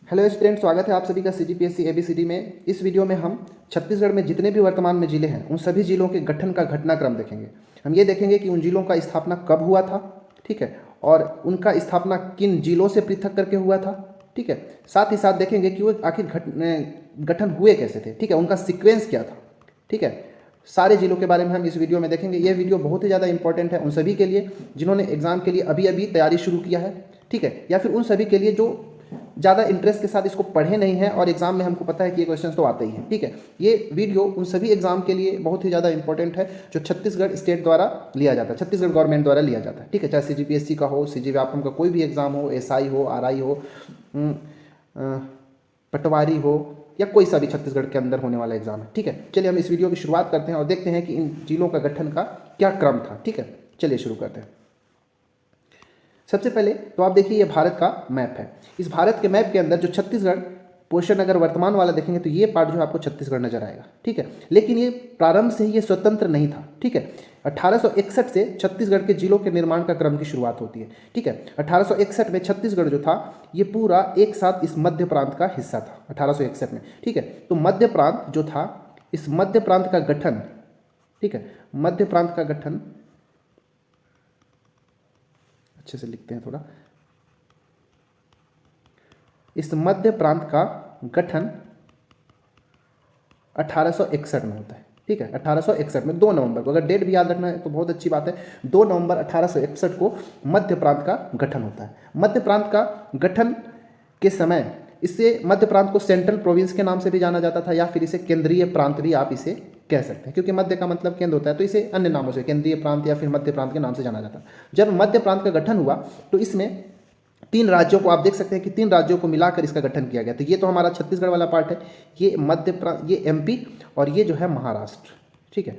Hello student, स्वागत है आप सभी का CGPSC ABCD में। इस वीडियो में हम छत्तीसगढ़ में जितने भी वर्तमान में जिले हैं उन सभी जिलों के गठन का घटनाक्रम देखेंगे। हम ये देखेंगे कि उन जिलों का स्थापना कब हुआ था, ठीक है, और उनका स्थापना किन जिलों से पृथक करके हुआ था, ठीक है। साथ ही साथ देखेंगे कि वो आखिर गठन हुए कैसे थे, ठीक है, उनका सीक्वेंस क्या था, ठीक है। सारे जिलों के बारे में हम इस वीडियो में देखेंगे। ये वीडियो बहुत ही ज़्यादा इंपॉर्टेंट है उन सभी के लिए जिन्होंने एग्जाम के लिए अभी अभी तैयारी शुरू किया है, ठीक है, या फिर उन सभी के लिए जो ज़्यादा इंटरेस्ट के साथ इसको पढ़े नहीं हैं और एग्जाम में हमको पता है कि ये क्वेश्चंस तो आते ही हैं, ठीक है। ये वीडियो उन सभी एग्जाम के लिए बहुत ही ज़्यादा इंपॉर्टेंट है जो छत्तीसगढ़ स्टेट द्वारा लिया जाता है, छत्तीसगढ़ गवर्नमेंट द्वारा लिया जाता है, ठीक है। चाहे CGPSC का हो, CG व्यापम का कोई भी एग्जाम हो, SI हो, RI हो, पटवारी हो, या कोई सा भी छत्तीसगढ़ के अंदर होने वाला एग्जाम है, ठीक है। चलिए हम इस वीडियो की शुरुआत करते हैं और देखते हैं कि इन जिलों का गठन का क्या क्रम था, ठीक है। चलिए शुरू करते हैं। सबसे पहले तो आप देखिए ये भारत का मैप है। इस भारत के मैप के अंदर जो छत्तीसगढ़ पोर्शन अगर वर्तमान वाला देखेंगे तो ये पार्ट जो है आपको छत्तीसगढ़ नजर आएगा, ठीक है। लेकिन ये प्रारंभ से ही ये स्वतंत्र नहीं था, ठीक है। 1861 से छत्तीसगढ़ के जिलों के निर्माण का क्रम की शुरुआत होती है, ठीक है। 1861 में छत्तीसगढ़ जो था ये पूरा एक साथ इस मध्य प्रांत का हिस्सा था 1861 में, ठीक है। तो मध्य प्रांत जो था, इस मध्य प्रांत का गठन, ठीक है, मध्य प्रांत का गठन, अच्छे से लिखते हैं थोड़ा, इस मध्य प्रांत का गठन 1861 में होता है, ठीक है। 1861 में 2 नवंबर को, अगर डेट भी याद रखना है तो बहुत अच्छी बात है, 2 नवंबर 1861 को मध्य प्रांत का गठन होता है। मध्य प्रांत का गठन के समय इसे मध्य प्रांत को सेंट्रल प्रोविंस के नाम से भी जाना जाता था, या फिर इसे केंद्रीय प्रांत भी आप इसे कह सकते हैं, क्योंकि मध्य का मतलब केंद्र होता है, तो इसे अन्य नामों से केंद्रीय प्रांत या फिर मध्य प्रांत के नाम से जाना जाता है। जब मध्य प्रांत का गठन हुआ तो इसमें 3 राज्यों को आप देख सकते हैं कि 3 राज्यों को मिलाकर इसका गठन किया गया। तो ये तो हमारा छत्तीसगढ़ वाला पार्ट है, ये मध्य प्रांत, ये MP और ये जो है महाराष्ट्र, ठीक है।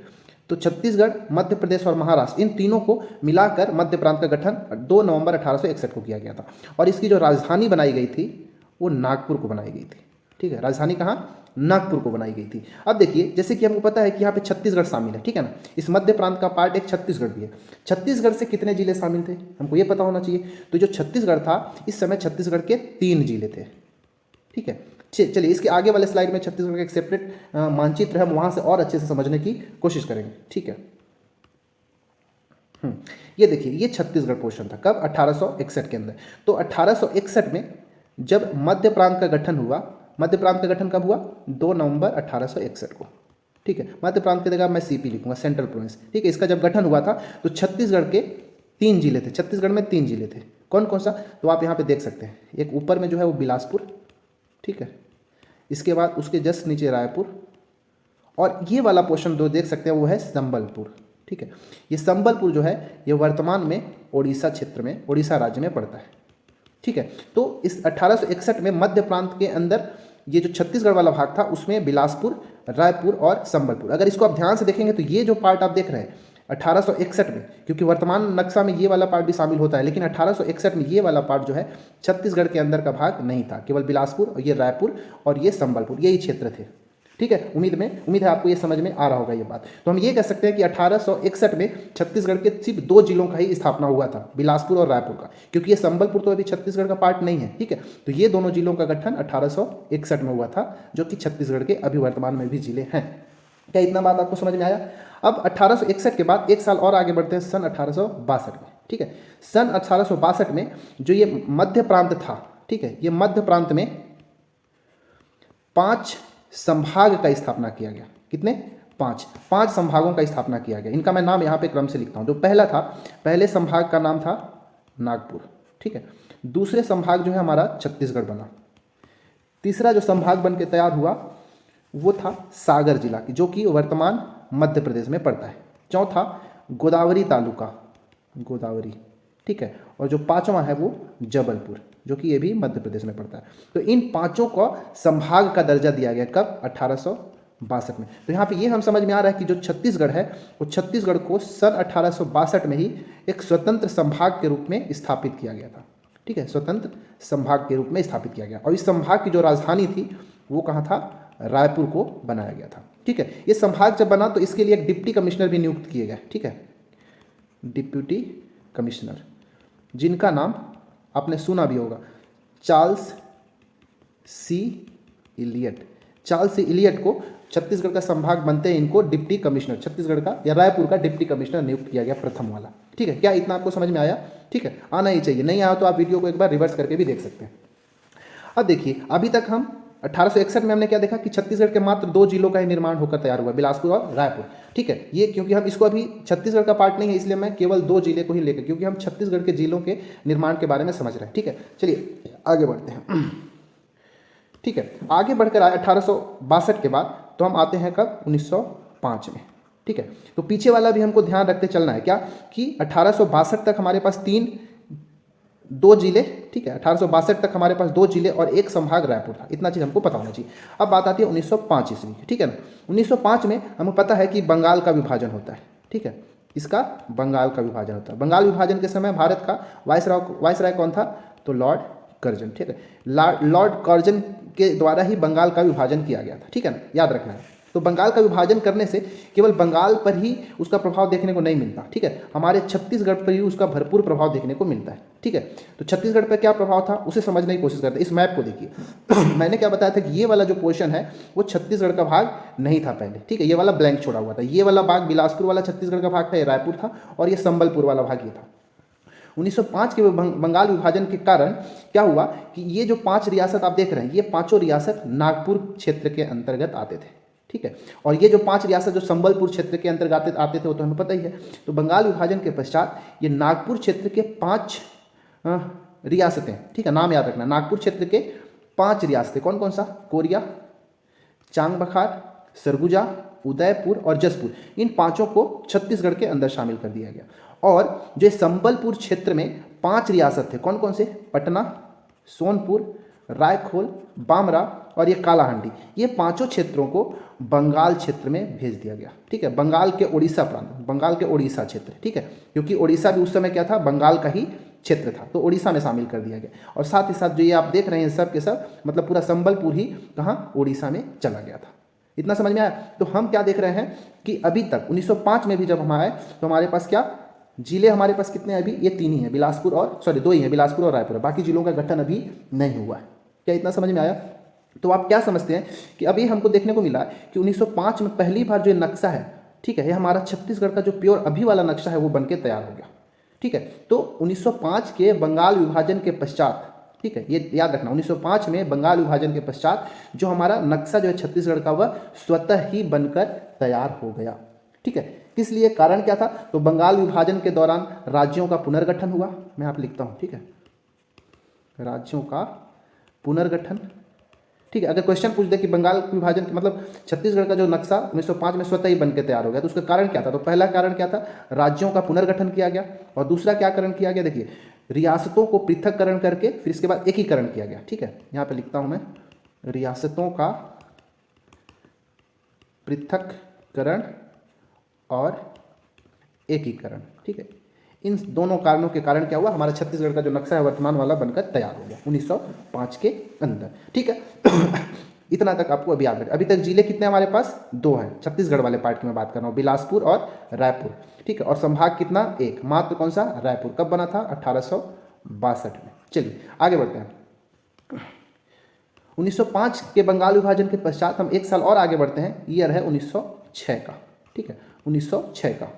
तो छत्तीसगढ़, मध्य प्रदेश और महाराष्ट्र, इन तीनों को मिलाकर मध्य प्रांत का गठन 2 नवंबर 1861 को किया गया था। और इसकी जो राजधानी बनाई गई थी वो नागपुर को बनाई गई थी, ठीक है। राजधानी कहाँ? नागपुर को बनाई गई थी। अब देखिए, जैसे कि हमको पता है कि यहाँ पे छत्तीसगढ़ शामिल है, ठीक है ना। इस मध्य प्रांत का पार्ट एक छत्तीसगढ़ भी है। छत्तीसगढ़ से कितने जिले शामिल थे हमको ये पता होना चाहिए। तो जो छत्तीसगढ़ था इस समय छत्तीसगढ़ के 3 जिले थे, ठीक है। चलिए इसके आगे वाले स्लाइड में छत्तीसगढ़ का एक सेपरेट मानचित्र है, हम वहाँ से और अच्छे से समझने की कोशिश करेंगे, ठीक है। ये देखिए, ये छत्तीसगढ़ पोर्शन था कब? 1861 के अंदर। तो 1861 में जब मध्य प्रांत का गठन हुआ, मध्य प्रांत का गठन कब हुआ? 2 नवंबर 1861 को, ठीक है। मध्य प्रांत की जगह मैं CP लिखूंगा, सेंट्रल प्रोविंस, ठीक है। इसका जब गठन हुआ था तो छत्तीसगढ़ के 3 जिले थे, छत्तीसगढ़ में 3 जिले थे। कौन कौन सा? तो आप यहाँ पे देख सकते हैं, एक ऊपर में जो है वो बिलासपुर, ठीक है। इसके बाद उसके जस्ट नीचे रायपुर, और ये वाला पोर्शन दो देख सकते हैं वो है संबलपुर, ठीक है। ये संबलपुर जो है ये वर्तमान में उड़ीसा क्षेत्र में, उड़ीसा राज्य में पड़ता है, ठीक है। तो इस 1861 में मध्य प्रांत के अंदर ये जो छत्तीसगढ़ वाला भाग था उसमें बिलासपुर, रायपुर और संबलपुर, अगर इसको आप ध्यान से देखेंगे तो ये जो पार्ट आप देख रहे हैं 1861 में, क्योंकि वर्तमान नक्शा में ये वाला पार्ट भी शामिल होता है, लेकिन 1861 में ये वाला पार्ट जो है छत्तीसगढ़ के अंदर का भाग नहीं था, केवल बिलासपुर और ये रायपुर और ये संबलपुर, यही क्षेत्र थे, ठीक है। उम्मीद है आपको ये समझ में आ रहा होगा ये बात। तो हम ये कह सकते हैं कि 1861 में छत्तीसगढ़ के सिर्फ 2 जिलों का ही स्थापना हुआ था, बिलासपुर और रायपुर का, क्योंकि ये संबलपुर तो अभी छत्तीसगढ़ का पार्ट नहीं है, ठीक है। तो ये दोनों जिलों का गठन 1861 में हुआ था, जो कि छत्तीसगढ़ के अभी वर्तमान में भी जिले हैं। क्या इतना बात आपको समझ में आया? अब 1861 के बाद एक साल और आगे बढ़ते हैं, सन 1862 में, ठीक है। सन 1862 में जो ये मध्य प्रांत था, ठीक है, ये मध्य प्रांत में 5 संभाग का स्थापना किया गया। कितने? 5 संभागों का स्थापना किया गया। इनका मैं नाम यहाँ पे क्रम से लिखता हूँ। जो पहला था, पहले संभाग का नाम था नागपुर, ठीक है। दूसरे संभाग जो है हमारा छत्तीसगढ़ बना। तीसरा जो संभाग बन के तैयार हुआ वो था सागर जिला की, जो कि वर्तमान मध्य प्रदेश में पड़ता है। चौथा गोदावरी तालुका, गोदावरी, ठीक है। और जो 5वां है वो जबलपुर, जो कि ये भी मध्य प्रदेश में पड़ता है। तो इन 5 को संभाग का दर्जा दिया गया कब? 1862 में। तो यहाँ पे ये हम समझ में आ रहा है कि जो छत्तीसगढ़ है वो छत्तीसगढ़ को सन 1862 में ही एक स्वतंत्र संभाग के रूप में स्थापित किया गया था, ठीक है। स्वतंत्र संभाग के रूप में स्थापित किया गया, और इस संभाग की जो राजधानी थी वो कहाँ था? रायपुर को बनाया गया था, ठीक है। ये संभाग जब बना तो इसके लिए एक डिप्टी कमिश्नर भी नियुक्त किए गए, ठीक है, डिप्यूटी कमिश्नर, जिनका नाम आपने सुना भी होगा, चार्ल्स सी इलियट। चार्ल्स सी इलियट को छत्तीसगढ़ का संभाग बनते हैं इनको डिप्टी कमिश्नर, छत्तीसगढ़ का या रायपुर का डिप्टी कमिश्नर नियुक्त किया गया प्रथम वाला। ठीक है, क्या इतना आपको समझ में आया? ठीक है, आना ही चाहिए, नहीं आया तो आप वीडियो को एक बार रिवर्स करके भी देख सकते हैं। अब देखिए, अभी तक हम 1861 में हमने क्या देखा कि छत्तीसगढ़ के मात्र 2 जिलों का ही निर्माण होकर तैयार हुआ, बिलासपुर और रायपुर। ठीक है, ये क्योंकि हम इसको अभी छत्तीसगढ़ का पार्ट नहीं है इसलिए मैं केवल 2 जिले को ही लेकर, क्योंकि हम छत्तीसगढ़ के जिलों के निर्माण के बारे में समझ रहे हैं। ठीक है, चलिए आगे बढ़ते हैं। ठीक है, आगे बढ़कर आए 1862 के बाद, तो हम आते हैं कब? 1905 में। ठीक है, तो पीछे वाला भी हमको ध्यान रखते चलना है क्या कि 1862 तक हमारे पास 2 जिले। ठीक है, 1862 तक हमारे पास 2 जिले और एक संभाग रायपुर था, इतना चीज़ हमको पता होना चाहिए। अब बात आती है 1905 ईस्वी की। ठीक है ना, 1905 में हमें पता है कि बंगाल का विभाजन होता है। ठीक है, इसका बंगाल का विभाजन होता है। बंगाल विभाजन के समय भारत का वायसराय कौन था? तो लॉर्ड कर्जन। ठीक है, लॉर्ड कर्जन के द्वारा ही बंगाल का विभाजन किया गया था। ठीक है ना, याद रखना है। तो बंगाल का विभाजन करने से केवल बंगाल पर ही उसका प्रभाव देखने को नहीं मिलता। ठीक है, हमारे छत्तीसगढ़ पर ही उसका भरपूर प्रभाव देखने को मिलता है। ठीक है, तो छत्तीसगढ़ पर क्या प्रभाव था उसे समझने की कोशिश करते हैं। इस मैप को देखिए। मैंने क्या बताया था कि ये वाला जो पोर्शन है वो छत्तीसगढ़ का भाग नहीं था पहले। ठीक है, ये वाला ब्लैंक छोड़ा हुआ था। ये वाला भाग बिलासपुर वाला छत्तीसगढ़ का भाग था, ये रायपुर था, और ये संबलपुर वाला भाग ये था। 1905 के बंगाल विभाजन के कारण क्या हुआ कि ये जो 5 रियासत आप देख रहे हैं, ये 5 रियासत नागपुर क्षेत्र के अंतर्गत आते थे। ठीक है, और ये जो 5 रियासत जो संबलपुर क्षेत्र के अंतर्गत आते थे वो तो हमें पता ही है। तो बंगाल विभाजन के पश्चात ये नागपुर क्षेत्र के 5 रियासतें, ठीक है, नाम याद रखना, नागपुर क्षेत्र के 5 रियासतें कौन कौन सा? कोरिया, चांगबखार, सरगुजा, उदयपुर और जसपुर, इन 5 को छत्तीसगढ़ के अंदर शामिल कर दिया गया। और जो संबलपुर क्षेत्र में 5 रियासत थे, कौन कौन से? पटना, सोनपुर, रायखोल, बामरा और ये कालाहांडी, ये 5 क्षेत्रों को बंगाल क्षेत्र में भेज दिया गया। ठीक है, बंगाल के उड़ीसा प्रांत, बंगाल के उड़ीसा क्षेत्र। ठीक है, क्योंकि उड़ीसा भी उस समय क्या था? बंगाल का ही क्षेत्र था, तो उड़ीसा में शामिल कर दिया गया। और साथ ही साथ जो ये आप देख रहे हैं सब के सब, मतलब पूरा संबलपुर ही कहाँ? उड़ीसा में चला गया था। इतना समझ में आया? तो हम क्या देख रहे हैं कि अभी तक 1905 में भी जब हम आए तो हमारे पास क्या जिले, हमारे पास कितने हैं अभी? ये 3 ही हैं, बिलासपुर और 2 ही हैं, बिलासपुर और रायपुर। बाकी जिलों का गठन अभी नहीं हुआ है। क्या इतना समझ में आया? तो आप क्या समझते हैं कि अभी हमको देखने को मिला कि 1905 में पहली बार जो नक्शा है, ठीक है, ये हमारा छत्तीसगढ़ का जो प्योर अभी वाला नक्शा है वो बनके तैयार हो गया। ठीक है, तो 1905 के बंगाल विभाजन के पश्चात, ठीक है, ये याद रखना, 1905 में बंगाल विभाजन के पश्चात जो हमारा नक्शा जो है छत्तीसगढ़ का वह स्वतः ही बनकर तैयार हो गया। ठीक है, किस लिए? कारण क्या था? तो बंगाल विभाजन के दौरान राज्यों का पुनर्गठन हुआ। मैं यहाँ पे लिखता हूँ, ठीक है, राज्यों का पुनर्गठन। ठीक है, अगर क्वेश्चन पूछ दे कि बंगाल विभाजन मतलब छत्तीसगढ़ का जो नक्शा 1905 में स्वतः ही बनकर तैयार हो गया, तो उसका कारण क्या था? तो पहला कारण क्या था? राज्यों का पुनर्गठन किया गया। और दूसरा क्या कारण किया गया? देखिए, रियासतों को पृथककरण करके फिर इसके बाद एकीकरण किया गया। ठीक है, यहाँ पे लिखता हूँ मैं, रियासतों का पृथककरण और एकीकरण। ठीक है, इन दोनों कारणों के कारण क्या हुआ? हमारा छत्तीसगढ़ का जो नक्शा है वर्तमान वाला बनकर तैयार हो गया 1905 के अंदर। ठीक है, इतना तक आपको अभी याद है। अभी तक जिले कितने हमारे पास? 2 हैं, छत्तीसगढ़ वाले पार्ट की मैं बात कर रहा हूँ, बिलासपुर और रायपुर। ठीक है, और संभाग कितना? 1 मात्र। कौन सा? रायपुर। कब बना था? 1862 में। चलिए आगे बढ़ते हैं। 1905 के बंगाल विभाजन के पश्चात हम 1 साल और आगे बढ़ते हैं, ईयर है 1906 का। ठीक है, 1906 का।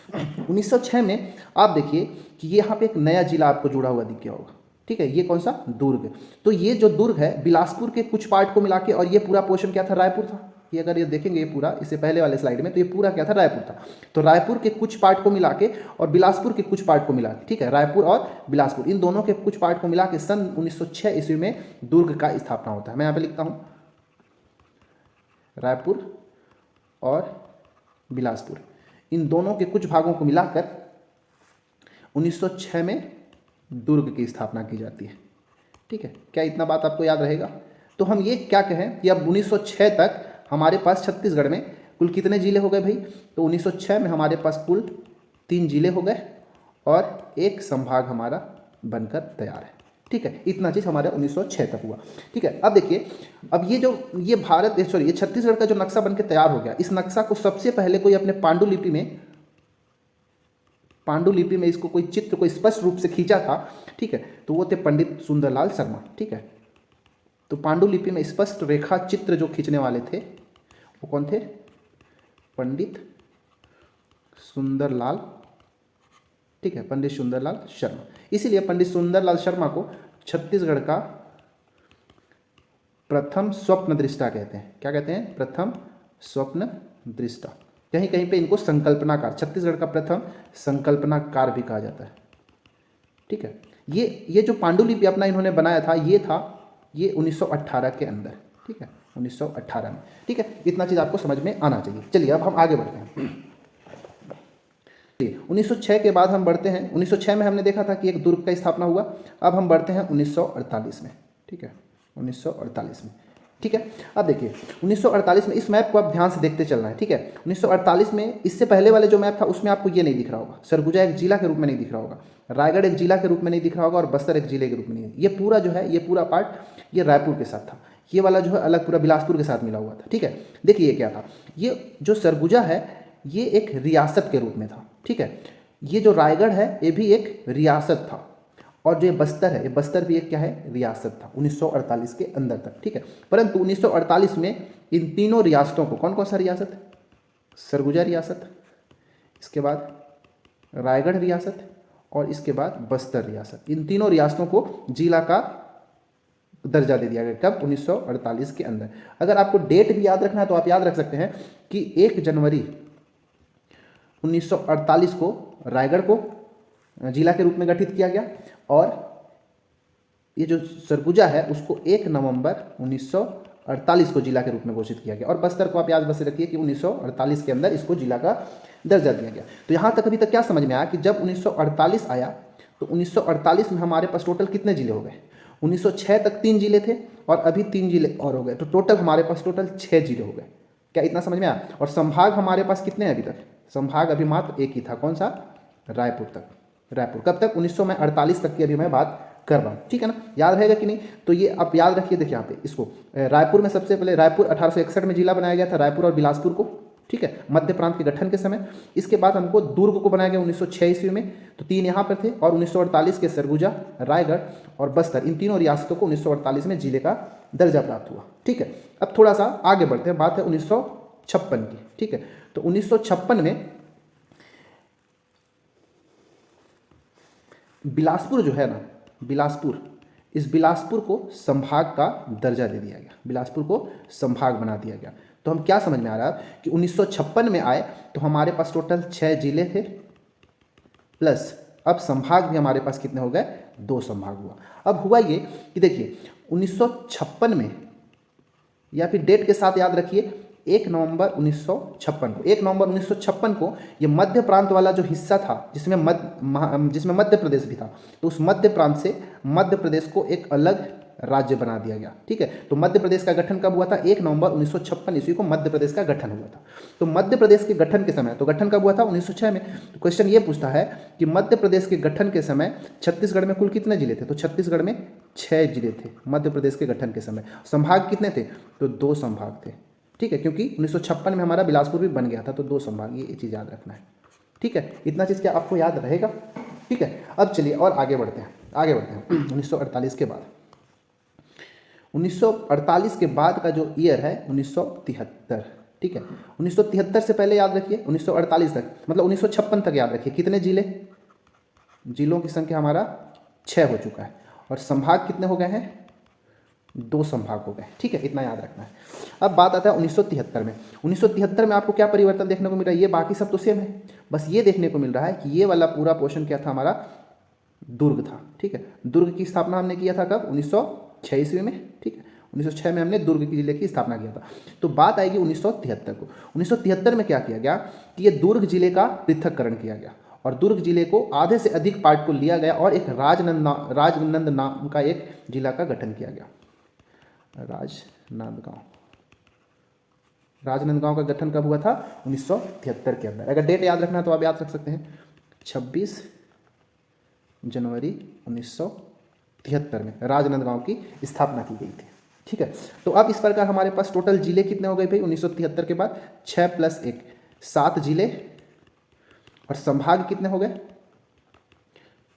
1906 में आप देखिए कि यहाँ पे एक नया जिला आपको जुड़ा हुआ दिख गया होगा। ठीक है, ये कौन सा? दुर्ग। तो ये जो दुर्ग है बिलासपुर के कुछ पार्ट को मिला के, और ये पूरा पोर्शन क्या था? रायपुर था। ये अगर ये देखेंगे, ये पूरा, इससे पहले वाले स्लाइड में, तो ये पूरा क्या था? रायपुर था। तो रायपुर के कुछ पार्ट को मिला के और बिलासपुर के कुछ पार्ट को मिला के, ठीक है, रायपुर और बिलासपुर, इन दोनों के कुछ पार्ट को मिला के सन 1906 ईस्वी में दुर्ग का स्थापना होता है। मैं यहाँ पे लिखता हूँ, रायपुर और बिलासपुर, इन दोनों के कुछ भागों को मिलाकर 1906 में दुर्ग की स्थापना की जाती है। ठीक है, क्या इतना बात आपको याद रहेगा? तो हम ये क्या कहें कि अब 1906 तक हमारे पास छत्तीसगढ़ में कुल कितने जिले हो गए भाई? तो 1906 में हमारे पास कुल 3 जिले हो गए और 1 संभाग हमारा बनकर तैयार है। ठीक है, इतना चीज़ हमारे 1906 तक हुआ। ठीक है, अब देखिए, अब ये भारत ये छत्तीसगढ़ का जो नक्शा बनकर तैयार हो गया, इस नक्शा को सबसे पहले कोई अपने पांडुलिपि में पांडुलिपि में इसको कोई चित्र को स्पष्ट रूप से खींचा था, ठीक है, तो वो थे पंडित सुंदरलाल शर्मा, ठीक है। तो पांडुलिपि में स्पष्ट रेखा चित्र जो खींचने वाले थे वो कौन थे? पंडित सुंदरलाल, ठीक है, पंडित सुंदरलाल शर्मा। इसीलिए पंडित सुंदरलाल शर्मा को छत्तीसगढ़ का प्रथम स्वप्न दृष्टा कहते हैं। क्या कहते हैं? प्रथम स्वप्न दृष्टा। कहीं कहीं पे इनको संकल्पनाकार, छत्तीसगढ़ का प्रथम संकल्पनाकार भी कहा जाता है, ठीक है। ये जो पांडुलिपि अपना इन्होंने बनाया था, ये 1918 के अंदर, ठीक है, 1918 में, ठीक है। इतना चीज़ आपको समझ में आना चाहिए। चलिए अब हम आगे बढ़ते हैं। 1906 के बाद हम बढ़ते हैं। 1906 में हमने देखा था कि एक दुर्ग का स्थापना हुआ। अब हम बढ़ते हैं 1948 में, ठीक है, 1948 में, ठीक है। अब देखिए 1948 में, इस मैप को आप ध्यान से देखते चलना है, ठीक है। 1948 में इससे पहले वाले जो मैप था उसमें आपको ये नहीं दिख रहा होगा, सरगुजा एक जिला के रूप में नहीं दिख रहा होगा, रायगढ़ एक जिला के रूप में नहीं दिख रहा होगा और बस्तर एक जिले के रूप में नहीं। ये पूरा जो है, ये पूरा पार्ट ये रायपुर के साथ था, ये वाला जो है अलग पूरा बिलासपुर के साथ मिला हुआ था, ठीक है। देखिए ये क्या था, ये जो सरगुजा है ये एक रियासत के रूप में था, ठीक है। ये जो रायगढ़ है ये भी एक रियासत था, और जो ये बस्तर है, ये बस्तर भी एक क्या है? रियासत था 1948 के अंदर तक, ठीक है। परंतु 1948 में इन तीनों रियासतों को, कौन कौन सा रियासत? सरगुजा रियासत, इसके बाद रायगढ़ रियासत और इसके बाद बस्तर रियासत, इन तीनों रियासतों को जिला का दर्जा दे दिया गया। कब? 1948 के अंदर। अगर आपको डेट भी याद रखना है तो आप याद रख सकते हैं कि 1 जनवरी 1948 को रायगढ़ को जिला के रूप में गठित किया गया, और ये जो सरगुजा है उसको 1 नवंबर 1948 को जिला के रूप में घोषित किया गया, और बस्तर को आप याद बस रखिए कि 1948 के अंदर इसको जिला का दर्जा दिया गया। तो यहाँ तक अभी तक क्या समझ में आया कि जब 1948 आया तो 1948 में हमारे पास टोटल कितने जिले हो गए? 1906 तक 3 जिले थे और अभी 3 जिले और हो गए, तो टोटल हमारे पास टोटल 6 जिले हो गए। क्या इतना समझ में आया? और संभाग हमारे पास कितने हैं अभी तक? संभाग अभी मात्र एक ही था, कौन सा? रायपुर तक। रायपुर कब तक? 1948 तक की अभी मैं बात कर रहा हूँ, ठीक है ना। याद रहेगा कि नहीं? तो ये आप याद रखिए। देखिए यहाँ पे इसको रायपुर में सबसे पहले रायपुर 1861 में जिला बनाया गया था, रायपुर और बिलासपुर को, ठीक है, मध्य प्रांत के गठन के समय। इसके बाद हमको दुर्ग को बनाया गया 1906 ईस्वी में, तो 3 यहाँ पर थे, और 1948 के सरगुजा, रायगढ़ और बस्तर, इन तीनों रियासतों को 1948 में जिले का दर्जा प्राप्त हुआ, ठीक है। अब थोड़ा सा आगे बढ़ते हैं, बात है 1956 की, ठीक है। तो 1956 में बिलासपुर जो है ना, बिलासपुर, इस बिलासपुर को संभाग का दर्जा दे दिया गया, बिलासपुर को संभाग बना दिया गया। तो हम क्या समझ में आ रहा है कि 1956 में आए तो हमारे पास टोटल 6 जिले थे, प्लस अब संभाग भी हमारे पास कितने हो गए? 2 संभाग हुआ। अब हुआ ये कि देखिए 1956 में, या फिर डेट के साथ याद रखिए 1 नवंबर 1956 को, 1 नवंबर 1956 को ये मध्य प्रांत वाला जो हिस्सा था जिसमें मध्य प्रदेश भी था, तो उस मध्य प्रांत से मध्य प्रदेश को एक अलग राज्य बना दिया गया, ठीक है। तो मध्य प्रदेश का गठन कब हुआ था? 1 नवंबर 1956 ईस्वी को मध्य प्रदेश का गठन हुआ था। तो मध्य प्रदेश के गठन के समय, तो गठन कब हुआ था? 1906 में। तो क्वेश्चन ये पूछता है कि मध्य प्रदेश के गठन के समय छत्तीसगढ़ में कुल कितने जिले थे? तो छत्तीसगढ़ में 6 जिले थे मध्य प्रदेश के गठन के समय। संभाग कितने थे? तो 2 संभाग थे, ठीक है, क्योंकि 1956 में हमारा बिलासपुर भी बन गया था, तो 2 संभाग, ये चीज़ याद रखना है, ठीक है। इतना चीज़ क्या आपको याद रहेगा? ठीक है। अब चलिए और आगे बढ़ते हैं, 1948 के बाद, 1948 के बाद का जो ईयर है 1973, ठीक है। 1973 से पहले याद रखिए 1948 तक, मतलब 1956 तक याद रखिए कितने जिले? जिलों की संख्या हमारा 6 हो चुका है, और संभाग कितने हो गए हैं? 2 संभाग हो गए, ठीक है, इतना याद रखना है। अब बात आता है 1973 में। 1973 में आपको क्या परिवर्तन देखने को मिल रहा है? ये बाकी सब तो सेम है, बस ये देखने को मिल रहा है कि ये वाला पूरा पोर्शन क्या था? हमारा दुर्ग था, ठीक है। दुर्ग की स्थापना हमने किया था कब? 1906 ईस्वी में, ठीक है। 1906 में हमने दुर्ग जिले की स्थापना किया था। तो बात आएगी 1973 को। 1973 में क्या किया गया कि ये दुर्ग जिले का पृथक्करण किया गया, और दुर्ग जिले को आधे से अधिक पार्ट को लिया गया, और एक राजनंद नाम का एक जिला का गठन किया गया। राजनांदगांव का गठन कब हुआ था? 1973 के अंदर। अगर डेट याद रखना है तो आप याद रख सकते हैं 26 जनवरी 1973 में राजनांदगांव की स्थापना की गई थी, ठीक है। तो अब इस प्रकार हमारे पास टोटल जिले कितने हो गए भाई? 1973 के बाद 6 + 1 7 जिले, और संभाग कितने हो गए?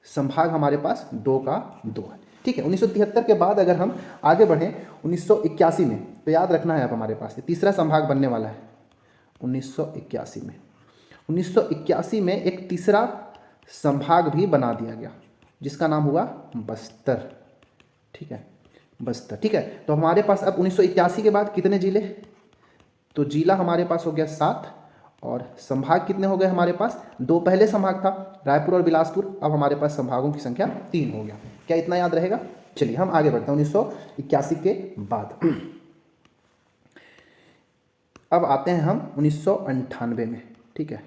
संभाग हमारे पास 2 का 2 है। ठीक है, 1973 के बाद अगर हम आगे बढ़ें 1981 में, तो याद रखना है अब हमारे पास तीसरा संभाग बनने वाला है 1981 में। 1981 में एक तीसरा संभाग भी बना दिया गया जिसका नाम हुआ बस्तर। ठीक है, बस्तर। ठीक है, तो हमारे पास अब 1981 के बाद कितने जिले, तो जिला हमारे पास हो गया 7 और संभाग कितने हो गए हमारे पास 2। पहले संभाग था रायपुर और बिलासपुर, अब हमारे पास संभागों की संख्या 3 हो गया। क्या इतना याद रहेगा? चलिए हम आगे बढ़ते हैं 1981 के बाद। अब आते हैं हम 1998 में। ठीक है,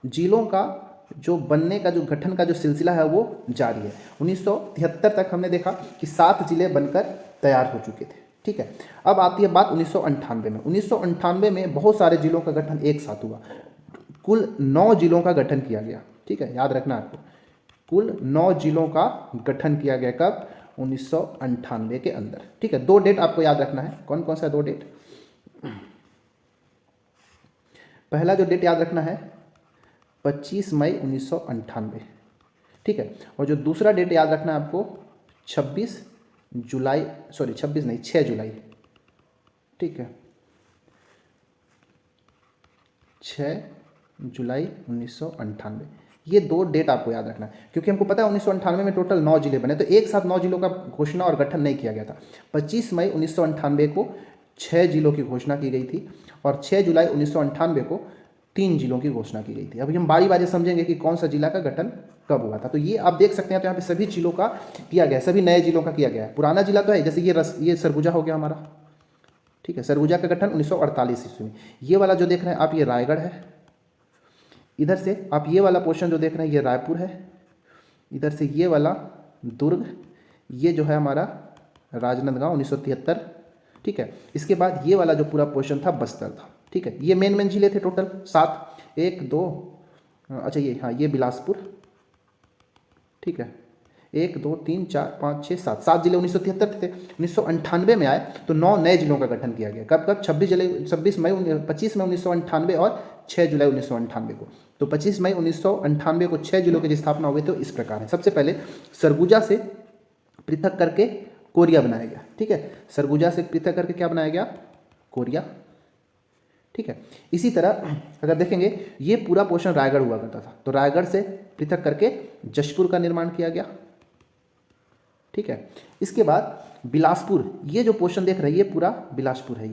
जिलों का जो बनने का जो गठन का जो सिलसिला है वो जारी है। 1973 तक हमने देखा कि 7 जिले बनकर तैयार हो चुके थे। ठीक है, अब आती है बात 1998 में। 1998 में बहुत सारे जिलों का गठन एक साथ हुआ, कुल 9 जिलों का गठन किया गया। ठीक है, याद रखना आपको, कुल 9 जिलों का गठन किया गया। कब? 1998 के अंदर। ठीक है, 2 डेट आपको याद रखना है। कौन कौन सा 2 डेट? पहला जो डेट याद रखना है 25 मई 1998। ठीक है, और जो दूसरा डेट याद रखना है आपको 26 जुलाई, सॉरी 26 नहीं 6 जुलाई। ठीक है, 6 जुलाई 1998। ये 2 डेट आपको याद रखना है क्योंकि हमको पता है 1998 में टोटल 9 जिले बने, तो एक साथ 9 जिलों का घोषणा और गठन नहीं किया गया था। 25 मई 1998 को 6 जिलों की घोषणा की गई थी और 6 जुलाई 1998 को 3 जिलों की घोषणा की गई थी। अभी हम बारी बारी समझेंगे कि कौन सा जिला का गठन कब हुआ था। तो ये आप देख सकते हैं, तो यहाँ पे सभी जिलों का किया गया है, सभी नए जिलों का किया गया है। पुराना जिला तो है, जैसे ये सरगुजा हो गया हमारा। ठीक है, सरगुजा का गठन 1948 ईस्वी में। ये वाला जो देख रहे हैं आप, ये रायगढ़ है। इधर से आप ये वाला पोर्शन जो देख रहे हैं ये रायपुर है। इधर से ये वाला दुर्ग, ये जो है हमारा राजनांदगांव 1973। ठीक है, इसके बाद ये वाला जो पूरा पोर्शन था बस्तर था। ठीक है, ये मेन जिले थे टोटल 7, 1 2, अच्छा ये, हाँ ये बिलासपुर। ठीक है, 1 2 3 4 5 6 7, 7 जिले 1973 थे। 1998 में आए तो 9 नए जिलों का गठन किया गया। कब कब? 25 मई 1998 और 6 जुलाई 1998 को। तो 25 मई 1998 को 6 जिलों की स्थापना हुई। तो इस प्रकार है, सबसे पहले सरगुजा से पृथक करके कोरिया बनाया गया। ठीक है, सरगुजा से पृथक करके क्या बनाया गया? कोरिया। ठीक है, इसी तरह अगर देखेंगे ये पूरा पोर्शन रायगढ़ हुआ करता था, तो रायगढ़ से पृथक करके जशपुर का निर्माण किया गया। ठीक है, इसके बाद बिलासपुर, ये जो पोर्शन देख रहे हैं ये पूरा बिलासपुर है।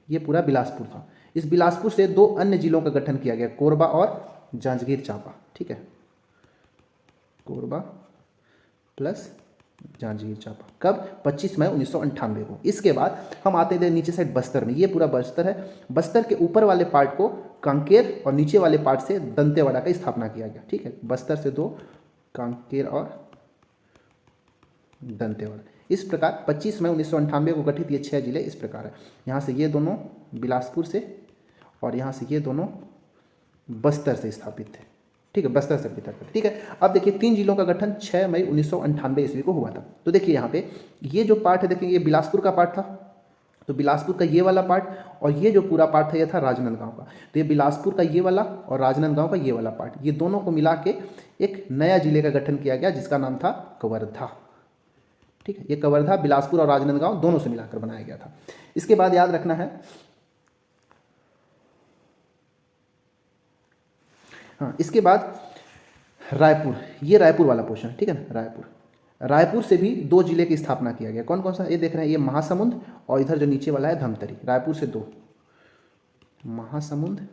ये पूरा बिलासपुर था। इस बिलासपुर से 2 अन्य जिलों का गठन किया गया, कोरबा और जांजगीर चांपा। ठीक है, कोरबा प्लस जांजगीर चांपा। कब? 25 मई 1998 को। इसके बाद हम आते थे नीचे साइड बस्तर में। ये पूरा बस्तर है। बस्तर के ऊपर वाले पार्ट को कांकेर और नीचे वाले पार्ट से दंतेवाड़ा का स्थापना किया गया। ठीक है, बस्तर से 2, कांकेर और दंतेवाड़ा। इस प्रकार 25 मई 1998 को गठित ये 6 जिले इस प्रकार है। यहाँ से ये दोनों बिलासपुर से और यहाँ से ये दोनों बस्तर से स्थापित थे। ठीक है, बस्तर से पृथक थे। ठीक है, अब देखिए 3 जिलों का गठन 6 मई 1998 ईस्वी को हुआ था। तो देखिए यहाँ पे ये जो पार्ट है, देखिए ये बिलासपुर का पार्ट था, तो बिलासपुर का ये वाला पार्ट, और ये जो पूरा पार्ट था ये था राजनांदगांव का। तो ये बिलासपुर का ये वाला और राजनांदगांव का ये वाला पार्ट, ये दोनों को मिला के एक नया जिले का गठन किया गया जिसका नाम था कवर्धा। ठीक है, ये कवर्धा बिलासपुर और राजनांदगांव दोनों से मिलाकर बनाया गया था। इसके बाद याद रखना है, हाँ इसके बाद रायपुर, ये रायपुर वाला पोर्शन है। ठीक है ना, रायपुर से भी 2 जिले की स्थापना किया गया। कौन कौन सा? ये देख रहे हैं, ये महासमुंद और इधर जो नीचे वाला है धमतरी। रायपुर से 2, महासमुंद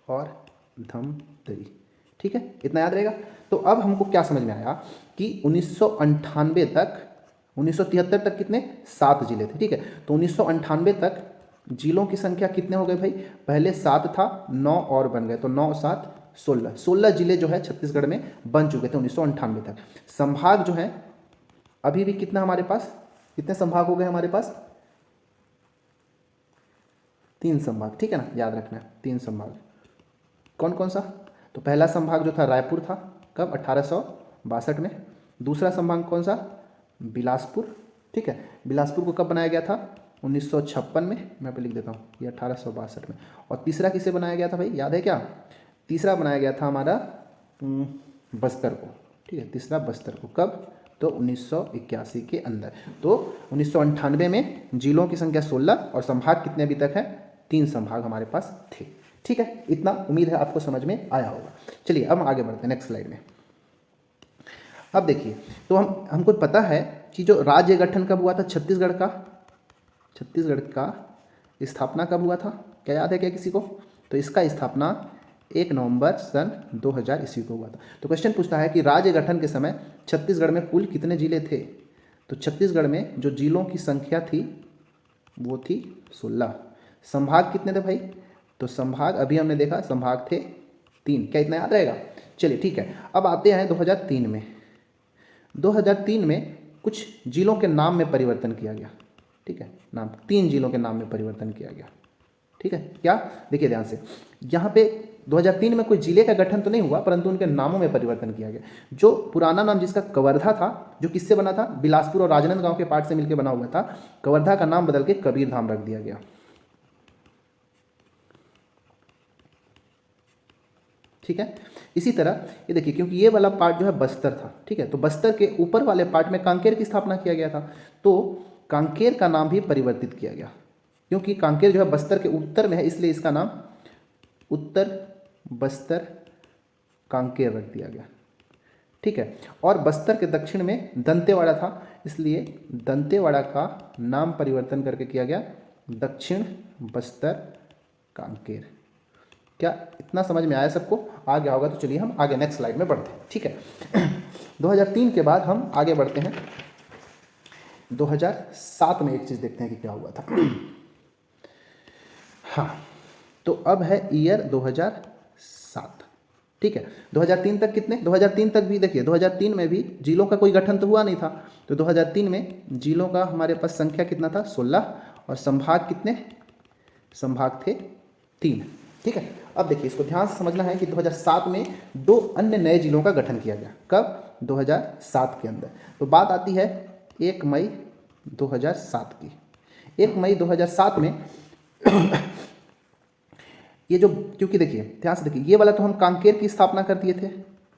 और धमतरी। ठीक है, इतना याद रहेगा। तो अब हमको क्या समझ में आया कि 1998 तक, 1973 तक कितने? 7 जिले थे। ठीक है, तो 1998 तक जिलों की संख्या कितने हो गए भाई? पहले 7 था, 9 और बन गए, तो 9 7 16, 16 जिले जो है छत्तीसगढ़ में बन चुके थे 1998 तक। संभाग जो है अभी भी कितना हमारे पास, कितने संभाग हो गए हमारे पास? 3 संभाग। ठीक है ना, याद रखना है 3 संभाग। कौन कौन सा? तो पहला संभाग जो था रायपुर था, कब? 1862 में। दूसरा संभाग कौन सा? बिलासपुर। ठीक है, बिलासपुर को कब बनाया गया था? 1956 में। मैं पे लिख देता हूँ, ये 1862 में। और तीसरा किसे बनाया गया था भाई, याद है क्या? तीसरा बनाया गया था हमारा बस्तर को। ठीक है, तीसरा बस्तर को। कब? तो 1981 के अंदर। तो 1998 में जिलों की संख्या 16 और संभाग कितने अभी तक है? 3 संभाग हमारे पास थे। ठीक है, इतना उम्मीद है आपको समझ में आया होगा। चलिए अब हम आगे बढ़ते हैं नेक्स्ट स्लाइड में। अब देखिए, तो हमको पता है कि जो राज्य गठन कब हुआ था छत्तीसगढ़ का स्थापना कब हुआ था? क्या याद है क्या किसी को? तो इसका स्थापना 1 नवंबर सन 2000 ईस्वी को हुआ था। तो क्वेश्चन पूछता है कि राज्य गठन के समय छत्तीसगढ़ में कुल कितने जिले थे? तो छत्तीसगढ़ में जो जिलों की संख्या थी वो थी 16। संभाग कितने थे भाई? तो संभाग अभी हमने देखा, संभाग थे 3। क्या इतना याद रहेगा? चलिए ठीक है, अब आते हैं 2003 में। 2003 में कुछ जिलों के नाम में परिवर्तन किया गया। ठीक है, नाम 3 जिलों के नाम में परिवर्तन किया गया। ठीक है, क्या? देखिए ध्यान से, यहाँ पे 2003 में कोई जिले का गठन तो नहीं हुआ, परंतु उनके नामों में परिवर्तन किया गया। जो पुराना नाम जिसका कवर्धा था, जो किससे बना था? बिलासपुर और राजनांदगांव के पार्ट से मिलकर बना हुआ था। कवर्धा का नाम बदल के कबीरधाम रख दिया गया। ठीक है, इसी तरह ये देखिए, क्योंकि ये वाला पार्ट जो है बस्तर था। ठीक है, तो बस्तर के ऊपर वाले पार्ट में कांकेर की स्थापना किया गया था, तो कांकेर का नाम भी परिवर्तित किया गया, क्योंकि कांकेर जो है बस्तर के उत्तर में है, इसलिए इसका नाम उत्तर बस्तर कांकेर रख दिया गया। ठीक है, और बस्तर के दक्षिण में दंतेवाड़ा था, इसलिए दंतेवाड़ा का नाम परिवर्तन करके किया गया दक्षिण बस्तर कांकेर। क्या इतना समझ में आया सबको? आ गया होगा तो चलिए हम आगे नेक्स्ट स्लाइड में बढ़ते हैं। ठीक है, 2003 के बाद हम आगे बढ़ते हैं 2007 में। एक चीज़ देखते हैं कि क्या हुआ था। हाँ, तो अब है ईयर 2007। ठीक है, 2003 तक कितने? 2003 तक भी देखिए, 2003 में भी जिलों का कोई गठन तो हुआ नहीं था। तो 2003 में जिलों का हमारे पास संख्या कितना था? 16, और संभाग कितने? संभाग थे 3। ठीक है, अब देखिए, इसको ध्यान से समझना है कि 2007 में 2 अन्य नए जिलों का गठन किया गया। कब? 2007 के अंदर। तो बात आती है 1 मई 2007 की। 1 मई 2007 में ये जो, क्योंकि देखिए ध्यान से देखिए, ये वाला तो हम कांकेर की स्थापना कर दिए थे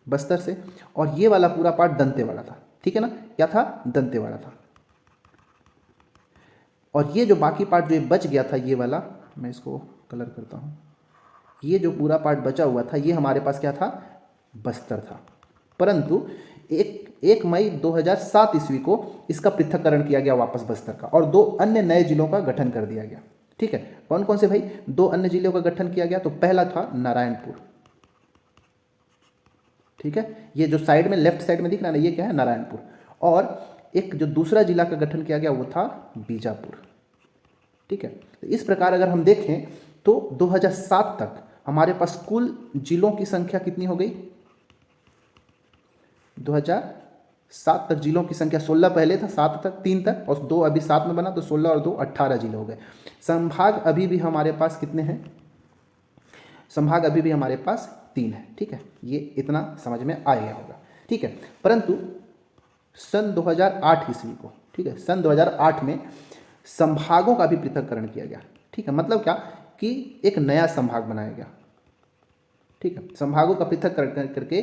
बस्तर से, और ये वाला पूरा पार्ट दंतेवाड़ा था। ठीक है ना, क्या था? दंतेवाड़ा था। और ये जो बाकी पार्ट जो बच गया था, ये वाला, मैं इसको कलर करता हूँ, ये जो पूरा पार्ट बचा हुआ था, ये हमारे पास क्या था? बस्तर था। परंतु 1 मई 2007 ईस्वी को इसका पृथक्करण किया गया वापस बस्तर का, और 2 अन्य नए जिलों का गठन कर दिया गया। ठीक है, कौन कौन से भाई? 2 अन्य जिलों का गठन किया गया। तो पहला था नारायणपुर। ठीक है, ये जो साइड में लेफ्ट साइड में दिख रहा है ना, ये क्या है? नारायणपुर। और एक जो दूसरा जिला का गठन किया गया वो था बीजापुर। ठीक है, तो इस प्रकार अगर हम देखें तो 2007 तक हमारे पास कुल जिलों की संख्या कितनी हो गई? 2007 तक जिलों की संख्या 16 पहले था, 7 तक, 3 तक, और 2 अभी 7 में बना, तो 16 और 2 18 जिले हो गए। संभाग अभी भी हमारे पास कितने हैं? संभाग अभी भी हमारे पास 3 है। ठीक है, ये इतना समझ में आ गया होगा। ठीक है, परंतु सन 2008 ईस्वी को, ठीक है, सन 2008 में संभागों का भी पृथक्करण किया गया। ठीक है, मतलब क्या कि एक नया संभाग बनाया गया। ठीक है, संभागों का पृथक्करण करके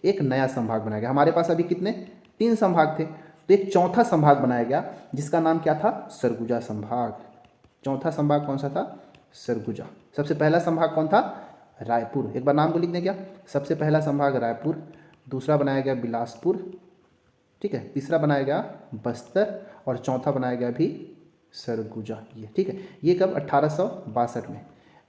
एक नया संभाग बनाया गया। हमारे पास अभी कितने? 3 संभाग थे, तो एक चौथा संभाग बनाया गया, जिसका नाम क्या था? सरगुजा संभाग। चौथा संभाग कौन सा था? सरगुजा। सबसे पहला संभाग कौन था? रायपुर। एक बार नाम को लिख दें क्या? सबसे पहला संभाग रायपुर, दूसरा बनाया गया बिलासपुर, ठीक है, तीसरा बनाया गया बस्तर, और चौथा बनाया गया भी सरगुजा। ये ठीक है, ये कब? 1862 में।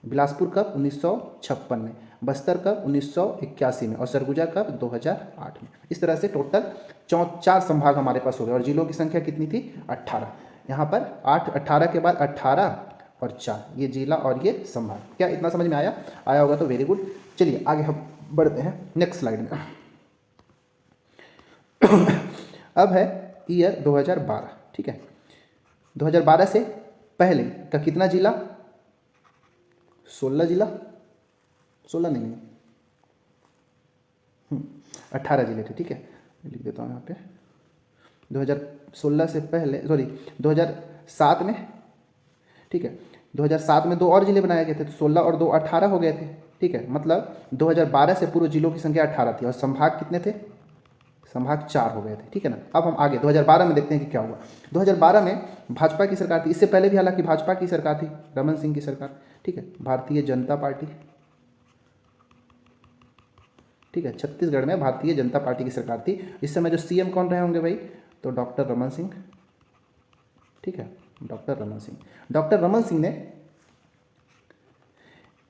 बिलासपुर कब? 1956 में। बस्तर कब? 1981 में। और सरगुजा कब? 2008 में। इस तरह से टोटल 4 संभाग हमारे पास हो गए, और जिलों की संख्या कितनी थी? 18। यहाँ पर 18 के बाद 18 और 4, ये जिला और ये संभाग। क्या इतना समझ में आया? आया होगा तो वेरी गुड। चलिए आगे हम बढ़ते हैं नेक्स्ट स्लाइड में। अब है ईयर 2012। ठीक है, 2012 से पहले का कितना जिला? 16 जिला, 16 नहीं, 18 जिले थे। ठीक है, लिख देता हूँ यहाँ पे। 2016 से पहले, सॉरी 2007 में, ठीक है, 2007 में 2 और जिले बनाए गए थे, तो 16 और 2 18 हो गए थे। ठीक है, मतलब 2012 से पूर्व जिलों की संख्या 18 थी, और संभाग कितने थे? संभाग 4 हो गए थे, ठीक है ना। अब हम आगे 2012 में देखते हैं कि क्या हुआ। 2012 में भाजपा की सरकार थी, इससे पहले भी हालांकि भाजपा की सरकार थी, रमन सिंह की सरकार, ठीक है, भारतीय जनता पार्टी, ठीक है, छत्तीसगढ़ में भारतीय जनता पार्टी की सरकार थी। इस समय जो सीएम कौन रहे होंगे भाई, तो डॉक्टर रमन सिंह, ठीक है, डॉक्टर रमन सिंह। डॉक्टर रमन सिंह ने